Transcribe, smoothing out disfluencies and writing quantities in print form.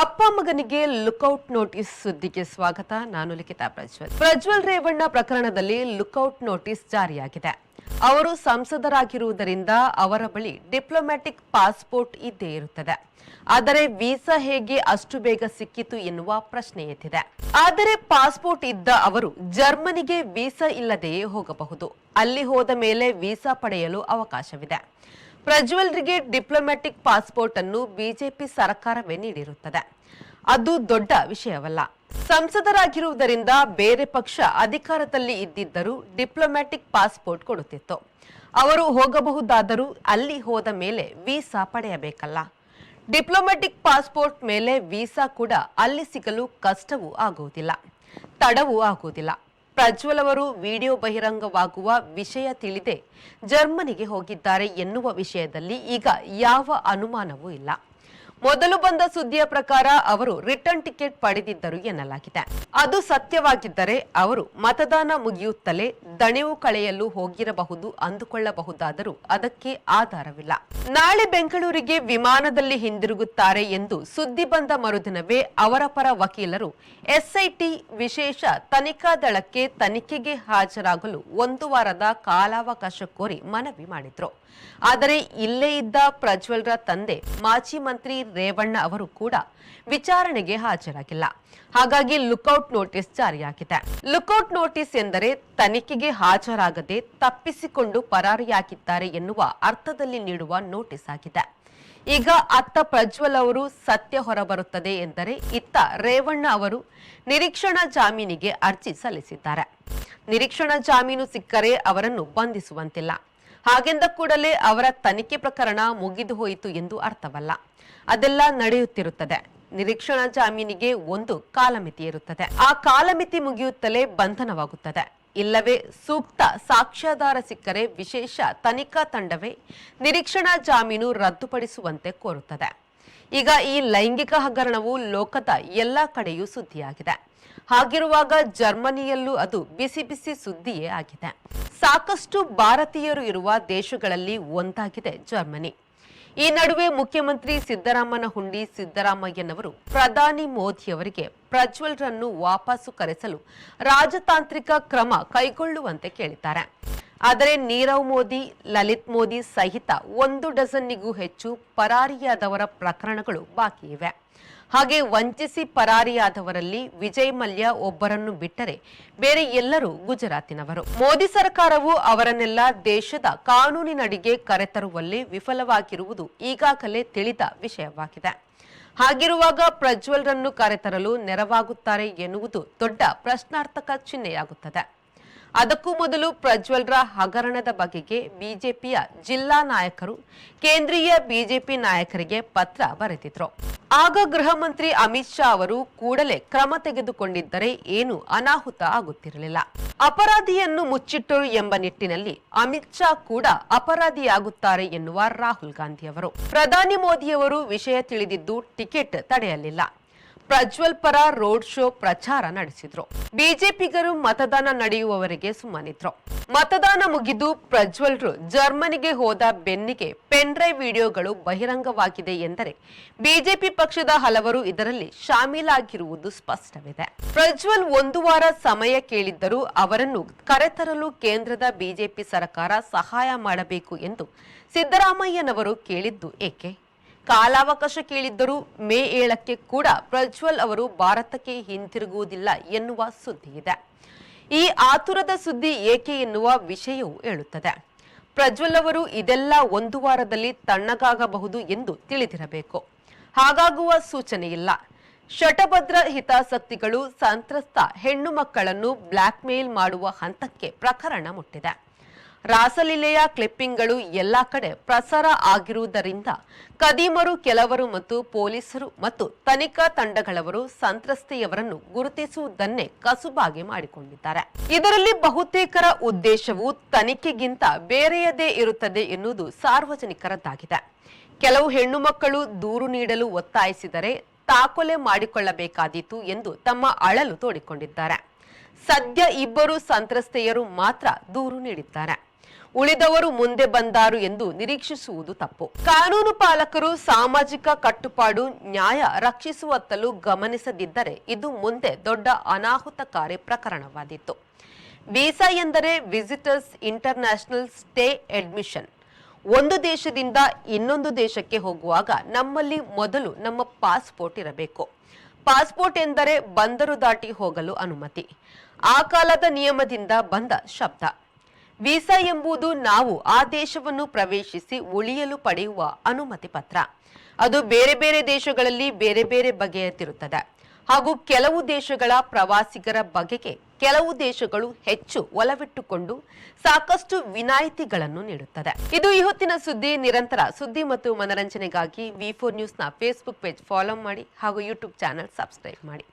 ಅಪ್ಪ ಮಗನಿಗೆ lookout notice ಸುದ್ದಿಗೆ ಸ್ವಾಗತ. ನಾನು ಲಿಖಿತಾ ಪ್ರಜ್ವಲ್ ರೇವಣ್ಣ ಪ್ರಕರಣದಲ್ಲಿ ಲುಕೌಟ್ ನೋಟಿಸ್ ಜಾರಿಯಾಗಿದೆ. ಅವರು ಸಂಸದರಾಗಿರುವುದರಿಂದ ಅವರ ಬಳಿ ಡಿಪ್ಲೊಮ್ಯಾಟಿಕ್ ಪಾಸ್ಪೋರ್ಟ್ ಇದ್ದೇ ಇರುತ್ತದೆ. ಆದರೆ ವೀಸಾ ಹೇಗೆ ಅಷ್ಟು ಬೇಗ ಸಿಕ್ಕಿತು ಎನ್ನುವ ಪ್ರಶ್ನೆ ಎದ್ದಿದೆ. ಆದರೆ ಪಾಸ್ಪೋರ್ಟ್ ಇದ್ದ ಅವರು ಜರ್ಮನಿಗೆ ವೀಸಾ ಇಲ್ಲದೆಯೇ ಹೋಗಬಹುದು. ಅಲ್ಲಿ ಹೋದ ಮೇಲೆ ವೀಸಾ ಪಡೆಯಲು ಅವಕಾಶವಿದೆ. ಪ್ರಜ್ವಲ್ರಿಗೆ ಡಿಪ್ಲೊಮ್ಯಾಟಿಕ್ ಪಾಸ್ಪೋರ್ಟ್ ಅನ್ನು ಬಿಜೆಪಿ ಸರ್ಕಾರವೇ ನೀಡಿರುತ್ತದೆ. ಅದು ದೊಡ್ಡ ವಿಷಯವಲ್ಲ. ಸಂಸದರಾಗಿರುವುದರಿಂದ ಬೇರೆ ಪಕ್ಷ ಅಧಿಕಾರದಲ್ಲಿ ಇದ್ದಿದ್ದರೂ ಡಿಪ್ಲೊಮ್ಯಾಟಿಕ್ ಪಾಸ್ಪೋರ್ಟ್ ಕೊಡುತ್ತಿತ್ತು. ಅವರು ಹೋಗಬಹುದಾದರೂ ಅಲ್ಲಿ ಹೋದ ಮೇಲೆ ವೀಸಾ ಪಡೆಯಬೇಕಲ್ಲ. ಡಿಪ್ಲೊಮ್ಯಾಟಿಕ್ ಪಾಸ್ಪೋರ್ಟ್ ಮೇಲೆ ವೀಸಾ ಕೂಡ ಅಲ್ಲಿ ಸಿಗಲು ಕಷ್ಟವೂ ಆಗುವುದಿಲ್ಲ, ತಡವೂ ಆಗುವುದಿಲ್ಲ. ಪ್ರಜ್ವಲ್ ಅವರು ವಿಡಿಯೋ ಬಹಿರಂಗವಾಗುವ ವಿಷಯ ತಿಳಿದೇ ಜರ್ಮನಿಗೆ ಹೋಗಿದ್ದಾರೆ ಎನ್ನುವ ವಿಷಯದಲ್ಲಿ ಈಗ ಯಾವ ಅನುಮಾನವೂ ಇಲ್ಲ. ಮೊದಲು ಬಂದ ಸುದ್ದಿಯ ಪ್ರಕಾರ ಅವರು ರಿಟರ್ನ್ ಟಿಕೆಟ್ ಪಡೆದಿದ್ದರು ಎನ್ನಲಾಗಿದೆ. ಅದು ಸತ್ಯವಾಗಿದ್ದರೆ ಅವರು ಮತದಾನ ಮುಗಿಯುತ್ತಲೇ ದಣಿವು ಕಳೆಯಲು ಹೋಗಿರಬಹುದು ಅಂದುಕೊಳ್ಳಬಹುದಾದರೂ ಅದಕ್ಕೆ ಆಧಾರವಿಲ್ಲ. ನಾಳೆ ಬೆಂಗಳೂರಿಗೆ ವಿಮಾನದಲ್ಲಿ ಹಿಂದಿರುಗುತ್ತಾರೆ ಎಂದು ಸುದ್ದಿ ಬಂದ ಮರುದಿನವೇ ಅವರ ಪರ ವಕೀಲರು ಎಸ್ಐಟಿ ವಿಶೇಷ ತನಿಖಾ ದಳಕ್ಕೆ ತನಿಖೆಗೆ ಹಾಜರಾಗಲು 1 ವಾರದ ಕಾಲಾವಕಾಶ ಕೋರಿ ಮನವಿ ಮಾಡಿದ್ರು. ಆದರೆ ಇಲ್ಲೇ ಇದ್ದ ಪ್ರಜ್ವಲ್ರ ತಂದೆ ಮಾಜಿ ಮಂತ್ರಿ ರೇವಣ್ಣ ಅವರು ಕೂಡ ವಿಚಾರಣೆಗೆ ಹಾಜರಾಗಿಲ್ಲ. ಹಾಗಾಗಿ ಲುಕೌಟ್ ನೋಟಿಸ್ ಜಾರಿಯಾಗಿದೆ. ಲುಕೌಟ್ ನೋಟಿಸ್ ಎಂದರೆ ತನಿಖೆಗೆ ಹಾಜರಾಗದೆ ತಪ್ಪಿಸಿಕೊಂಡು ಪರಾರಿಯಾಗಿದ್ದಾರೆ ಎನ್ನುವ ಅರ್ಥದಲ್ಲಿ ನೀಡುವ ನೋಟಿಸ್ ಆಗಿದೆ. ಈಗ ಅತ್ತ ಪ್ರಜ್ವಲ್ ಅವರು ಸತ್ಯ ಹೊರಬರುತ್ತದೆ ಎಂದರೆ ಇತ್ತ ರೇವಣ್ಣ ಅವರು ನಿರೀಕ್ಷಣಾ ಜಾಮೀನಿಗೆ ಅರ್ಜಿ ಸಲ್ಲಿಸಿದ್ದಾರೆ. ನಿರೀಕ್ಷಣಾ ಜಾಮೀನು ಸಿಕ್ಕರೆ ಅವರನ್ನು ಬಂಧಿಸುವಂತಿಲ್ಲ. ಹಾಗೆಂದ ಕೂಡಲೇ ಅವರ ತನಿಖೆ ಪ್ರಕರಣ ಮುಗಿದು ಹೋಯಿತು ಎಂದು ಅರ್ಥವಲ್ಲ. ಅದೆಲ್ಲ ನಡೆಯುತ್ತಿರುತ್ತದೆ. ನಿರೀಕ್ಷಣಾ ಜಾಮೀನಿಗೆ ಒಂದು ಕಾಲಮಿತಿ ಇರುತ್ತದೆ. ಆ ಕಾಲಮಿತಿ ಮುಗಿಯುತ್ತಲೇ ಬಂಧನವಾಗುತ್ತದೆ. ಇಲ್ಲವೇ ಸೂಕ್ತ ಸಾಕ್ಷ್ಯಾಧಾರ ಸಿಕ್ಕರೆ ವಿಶೇಷ ತನಿಖಾ ತಂಡವೇ ನಿರೀಕ್ಷಣಾ ಜಾಮೀನು ರದ್ದುಪಡಿಸುವಂತೆ ಕೋರುತ್ತದೆ. ಈಗ ಈ ಲೈಂಗಿಕ ಹಗರಣವು ಲೋಕದ ಎಲ್ಲ ಕಡೆಯೂ ಸುದ್ದಿಯಾಗಿದೆ. ಹಾಗಿರುವಾಗ ಜರ್ಮನಿಯಲ್ಲೂ ಅದು ಬಿಸಿ ಬಿಸಿ ಸುದ್ದಿಯೇ ಆಗಿದೆ. ಸಾಕಷ್ಟು ಭಾರತೀಯರು ಇರುವ ದೇಶಗಳಲ್ಲಿ ಒಂದಾಗಿದೆ ಜರ್ಮನಿ. ಈ ನಡುವೆ ಮುಖ್ಯಮಂತ್ರಿ ಸಿದ್ದರಾಮನಹುಂಡಿ ಸಿದ್ದರಾಮಯ್ಯನವರು ಪ್ರಧಾನಿ ಮೋದಿಯವರಿಗೆ ಪ್ರಜ್ವಲ್ರನ್ನು ವಾಪಸ್ಸು ಕರೆಸಲು ರಾಜತಾಂತ್ರಿಕ ಕ್ರಮ ಕೈಗೊಳ್ಳುವಂತೆ ಕೇಳಿದ್ದಾರೆ. ಆದರೆ ನೀರವ್ ಮೋದಿ, ಲಲಿತ್ ಮೋದಿ ಸಹಿತ 1 ಡಜನ್ನಿಗೂ ಹೆಚ್ಚು ಪರಾರಿಯಾದವರ ಪ್ರಕರಣಗಳು ಬಾಕಿ ಇವೆ. ಹಾಗೆ ವಂಚಿಸಿ ಪರಾರಿಯಾದವರಲ್ಲಿ ವಿಜಯ್ ಮಲ್ಯ ಒಬ್ಬರನ್ನು ಬಿಟ್ಟರೆ ಬೇರೆ ಎಲ್ಲರೂ ಗುಜರಾತಿನವರು. ಮೋದಿ ಸರ್ಕಾರವು ಅವರನ್ನೆಲ್ಲ ದೇಶದ ಕಾನೂನಿನಡಿಗೆ ಕರೆತರುವಲ್ಲಿ ವಿಫಲವಾಗಿರುವುದು ಈಗಾಗಲೇ ತಿಳಿದ ವಿಷಯವಾಗಿದೆ. ಹಾಗಿರುವಾಗ ಪ್ರಜ್ವಲ್ರನ್ನು ಕರೆತರಲು ನೆರವಾಗುತ್ತಾರೆ ಎನ್ನುವುದು ದೊಡ್ಡ ಪ್ರಶ್ನಾರ್ಥಕ ಚಿಹ್ನೆಯಾಗುತ್ತದೆ. ಅದಕ್ಕೂ ಮೊದಲು ಪ್ರಜ್ವಲ್ರ ಹಗರಣದ ಬಗೆಗೆ ಬಿಜೆಪಿಯ ಜಿಲ್ಲಾ ನಾಯಕರು ಕೇಂದ್ರೀಯ ಬಿಜೆಪಿ ನಾಯಕರಿಗೆ ಪತ್ರ ಬರೆದಿದ್ರು. ಆಗ ಗೃಹ ಮಂತ್ರಿ ಅಮಿತ್ ಶಾ ಅವರು ಕೂಡಲೇ ಕ್ರಮ ತೆಗೆದುಕೊಂಡಿದ್ದರೆ ಏನು ಅನಾಹುತ ಆಗುತ್ತಿರಲಿಲ್ಲ. ಅಪರಾಧಿಯನ್ನು ಮುಚ್ಚಿಟ್ಟರು ಎಂಬ ನಿಟ್ಟಿನಲ್ಲಿ ಅಮಿತ್ ಶಾ ಕೂಡ ಅಪರಾಧಿಯಾಗುತ್ತಾರೆ ಎನ್ನುವ ರಾಹುಲ್ ಗಾಂಧಿ ಅವರು. ಪ್ರಧಾನಿ ಮೋದಿಯವರು ವಿಷಯ ತಿಳಿದಿದ್ದು ಟಿಕೆಟ್ ತಡೆಯಲಿಲ್ಲ. ಪ್ರಜ್ವಲ್ ಪರ ರೋಡ್ ಶೋ ಪ್ರಚಾರ ನಡೆಸಿದ್ರು. ಬಿಜೆಪಿಗರು ಮತದಾನ ನಡೆಯುವವರೆಗೆ ಸುಮ್ಮನಿದ್ರು. ಮತದಾನ ಮುಗಿದು ಪ್ರಜ್ವಲ್ರು ಜರ್ಮನಿಗೆ ಹೋದ ಬೆನ್ನಿಗೆ ಪೆನ್ ಡ್ರೈವ್ ವಿಡಿಯೋಗಳು ಬಹಿರಂಗವಾಗಿದೆ ಎಂದರೆ ಬಿಜೆಪಿ ಪಕ್ಷದ ಹಲವರು ಇದರಲ್ಲಿ ಶಾಮೀಲಾಗಿರುವುದು ಸ್ಪಷ್ಟವಿದೆ. ಪ್ರಜ್ವಲ್ 1 ವಾರ ಸಮಯ ಕೇಳಿದ್ದರೂ ಅವರನ್ನು ಕರೆತರಲು ಕೇಂದ್ರದ ಬಿಜೆಪಿ ಸರ್ಕಾರ ಸಹಾಯ ಮಾಡಬೇಕು ಎಂದು ಸಿದ್ದರಾಮಯ್ಯನವರು ಕೇಳಿದ್ದು ಏಕೆ? ಕಾಲಾವಕಾಶ ಕೇಳಿದ್ದರೂ ಮೇ 7ಕ್ಕೆ ಕೂಡ ಪ್ರಜ್ವಲ್ ಅವರು ಭಾರತಕ್ಕೆ ಹಿಂತಿರುಗುವುದಿಲ್ಲ ಎನ್ನುವ ಸುದ್ದಿ ಇದೆ. ಈ ಆತುರದ ಸುದ್ದಿ ಏಕೆ ಎನ್ನುವ ವಿಷಯವೂ ಹೇಳುತ್ತದೆ. ಪ್ರಜ್ವಲ್ ಅವರು ಇದೆಲ್ಲ 1 ವಾರದಲ್ಲಿ ತಣ್ಣಗಾಗಬಹುದು ಎಂದು ತಿಳಿದಿರಬೇಕು. ಹಾಗಾಗುವ ಸೂಚನೆ ಇಲ್ಲ. ಶಟಭದ್ರ ಹಿತಾಸಕ್ತಿಗಳು ಸಂತ್ರಸ್ತ ಹೆಣ್ಣು ಮಕ್ಕಳನ್ನು ಬ್ಲಾಕ್ ಮೇಲ್ ಮಾಡುವ ಹಂತಕ್ಕೆ ಪ್ರಕರಣ ಮುಟ್ಟಿದೆ. ರಾಸಲೀಲೆಯ ಕ್ಲಿಪ್ಪಿಂಗ್ಗಳು ಎಲ್ಲಾ ಕಡೆ ಪ್ರಸಾರ ಆಗಿರುವುದರಿಂದ ಕದೀಮರು ಕೆಲವರು ಮತ್ತು ಪೊಲೀಸರು ಮತ್ತು ತನಿಖಾ ತಂಡಗಳವರು ಸಂತ್ರಸ್ತೆಯವರನ್ನು ಗುರುತಿಸುವುದನ್ನೇ ಕಸುಬಾಗಿ ಮಾಡಿಕೊಂಡಿದ್ದಾರೆ. ಇದರಲ್ಲಿ ಬಹುತೇಕರ ಉದ್ದೇಶವು ತನಿಖೆಗಿಂತ ಬೇರೆಯದೇ ಇರುತ್ತದೆ ಎನ್ನುವುದು ಸಾರ್ವಜನಿಕರದ್ದಾಗಿದೆ. ಕೆಲವು ಹೆಣ್ಣು ಮಕ್ಕಳು ದೂರು ನೀಡಲು ಒತ್ತಾಯಿಸಿದರೆ ತಾಕೊಲೆ ಮಾಡಿಕೊಳ್ಳಬೇಕಾದೀತು ಎಂದು ತಮ್ಮ ಅಳಲು ತೋಡಿಕೊಂಡಿದ್ದಾರೆ. ಸದ್ಯ 2 ಸಂತ್ರಸ್ತೆಯರು ಮಾತ್ರ ದೂರು ನೀಡಿದ್ದಾರೆ. ಉಳಿದವರು ಮುಂದೆ ಬಂದಾರು ಎಂದು ನಿರೀಕ್ಷಿಸುವುದು ತಪ್ಪು. ಕಾನೂನು ಪಾಲಕರು ಸಾಮಾಜಿಕ ಕಟ್ಟುಪಾಡು ನ್ಯಾಯ ರಕ್ಷಿಸುವತ್ತಲೂ ಗಮನಿಸದಿದ್ದರೆ ಇದು ಮುಂದೆ ದೊಡ್ಡ ಅನಾಹುತಕಾರಿ ಪ್ರಕರಣವಾದೀತು. ವೀಸಾ ಎಂದರೆ ವಿಸಿಟರ್ಸ್ ಇಂಟರ್ನ್ಯಾಷನಲ್ ಸ್ಟೇ ಅಡ್ಮಿಷನ್. ಒಂದು ದೇಶದಿಂದ ಇನ್ನೊಂದು ದೇಶಕ್ಕೆ ಹೋಗುವಾಗ ನಮ್ಮಲ್ಲಿ ಮೊದಲು ನಮ್ಮ ಪಾಸ್ಪೋರ್ಟ್ ಇರಬೇಕು. ಪಾಸ್ಪೋರ್ಟ್ ಎಂದರೆ ಬಂದರು ದಾಟಿ ಹೋಗಲು ಅನುಮತಿ. ಆ ಕಾಲದ ನಿಯಮದಿಂದ ಬಂದ ಶಬ್ದ. ವೀಸಾ ಎಂಬುದು ನಾವು ಆ ದೇಶವನ್ನು ಪ್ರವೇಶಿಸಿ ಉಳಿಯಲು ಪಡೆಯುವ ಅನುಮತಿ ಪತ್ರ. ಅದು ಬೇರೆ ಬೇರೆ ದೇಶಗಳಲ್ಲಿ ಬೇರೆ ಬೇರೆ ಬಗೆಯದಿರುತ್ತದೆ. ಹಾಗೂ ಕೆಲವು ದೇಶಗಳ ಪ್ರವಾಸಿಗರ ಬಗೆಗೆ ಕೆಲವು ದೇಶಗಳು ಹೆಚ್ಚು ಒಲವಿಟ್ಟುಕೊಂಡು ಸಾಕಷ್ಟು ವಿನಾಯಿತಿಗಳನ್ನು ನೀಡುತ್ತದೆ. ಇದು ಈ ಹೊತ್ತಿನ ಸುದ್ದಿ. ನಿರಂತರ ಸುದ್ದಿ ಮತ್ತು ಮನರಂಜನೆಗಾಗಿ ವಿ4 ನ್ಯೂಸ್ನ ಫೇಸ್ಬುಕ್ ಪೇಜ್ ಫಾಲೋ ಮಾಡಿ ಹಾಗೂ ಯೂಟ್ಯೂಬ್ ಚಾನೆಲ್ ಸಬ್ಸ್ಕ್ರೈಬ್ ಮಾಡಿ.